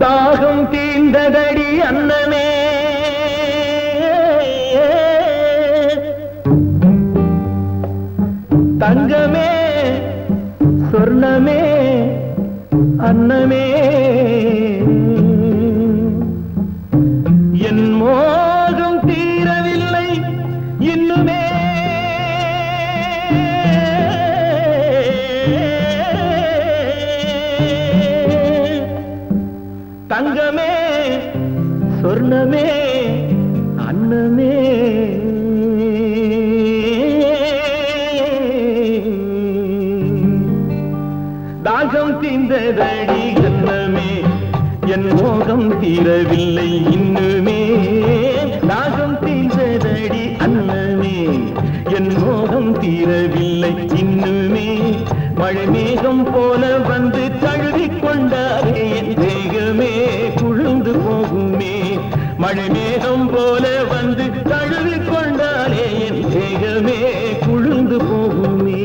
தாகம் தீர்ந்ததடி அன்னமே தங்கமே சொர்ணமே அன்னமே என் மோகம் தீரவில்லை இன்னுமே தங்கமே சொர்ணமே அன்னமே தாகம் தீர்ந்ததடி அன்னமே என் மோகம் தீரவில்லை இன்னுமே தாகம் தீர்ந்ததடி அன்னமே என் மோகம் தீரவில்லை இன்னுமே மழை மேகம் போல வந்து தழுவிக் கொண்டாரே என் தேகமே குழுந்து போகுமே மழை மேகம் போல வந்து தழுவிக் கொண்டாரே என் தேகமே குழுந்து போகுமே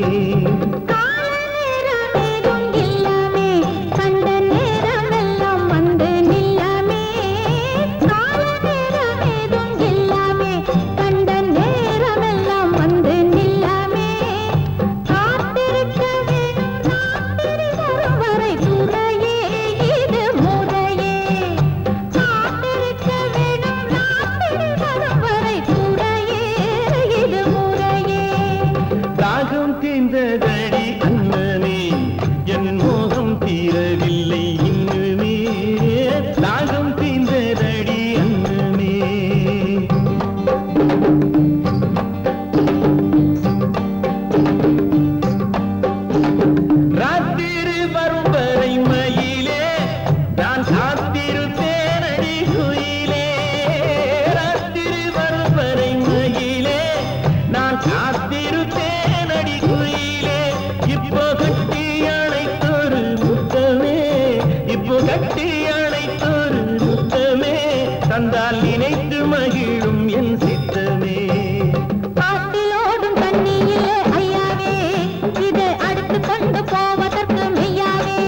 தீர்ந்ததடி அன்னமே என் மோகம் தீரவில்லை இன்னுமே தாகம் தீர்ந்ததடி அன்னமே ராத்திரி வரும் வரை மயிலே நான் காத்திருப்பேனடி குயிலே ராத்திரி வரும் வரை மயிலே நான் காத்திருப்பேன் இப்போ கட்டி அணைத்தொரு முத்தமே இப்போ கட்டி அணைத்தொரு முத்தமே தந்தால் நினைத்து மகிழும் என் சித்தமே காட்டிலோடும் தண்ணியிலே ஐயாவே இதை அடுத்து கொண்டு போவதற்கு மெய்யாவே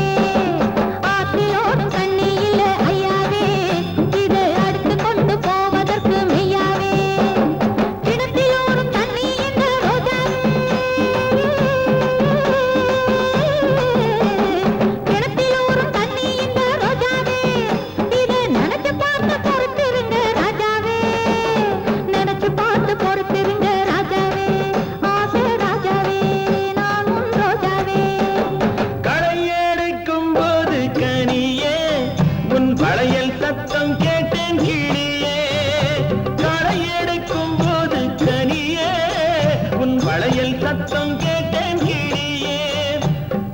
ஆற்றிலோடும் தண்ணியிலே ஐயாவே இதை அடுத்து கொண்டு போவதற்கு மெய்யாவே கிணத்திலோடும் தண்ணி இந்த ரோஜாவே வளையல் சத்தம் கேட்டேன் கிளியே களை எடுக்கும் போது கனியே உன் வளையல் சத்தம் கேட்டேன் கிளியே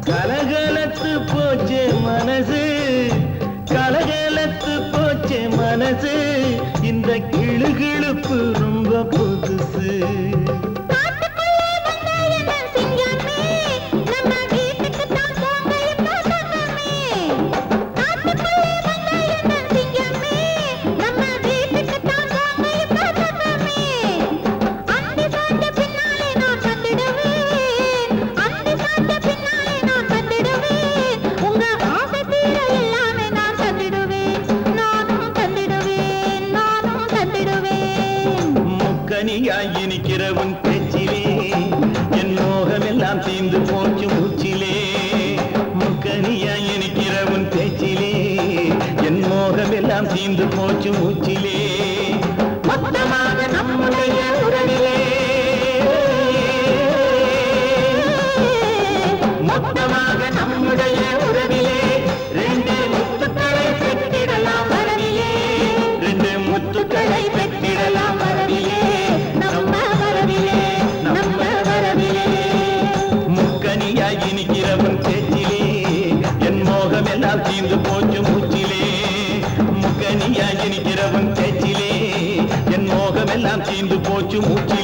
கலகலத்து போச்சே மனசு கலகலத்து போச்சே மனசு இந்த கிளுகிழுப்பு ரொம்ப புதுசு கனியாய் இனிக்கிற உன் பேச்சிலே என் மோகமெல்லாம் தீர்ந்து போச்சு மூச்சிலே முக்கனியாய் இனிக்கிற உன் பேச்சிலே என் மோகமெல்லாம் தீர்ந்து போச்சு மூச்சிலே மொத்தமாக நம்முடைய உறவிலே மொத்தமாக நம்முடைய உறவிலே ரெண்டு முத்துக்களை பெற்றிடலாம் வரவிலே ரெண்டு முத்துக்களை பெற்றிடலாம் வரவிலே இனிக்கிறவன் பேச்சிலே என் மோகமெல்லாம் தீர்ந்து போச்சு மூச்சிலே முக்கனியா இனிக்கிறவன் பேச்சிலே என் மோகமெல்லாம் தீர்ந்து போச்சு மூச்சிலே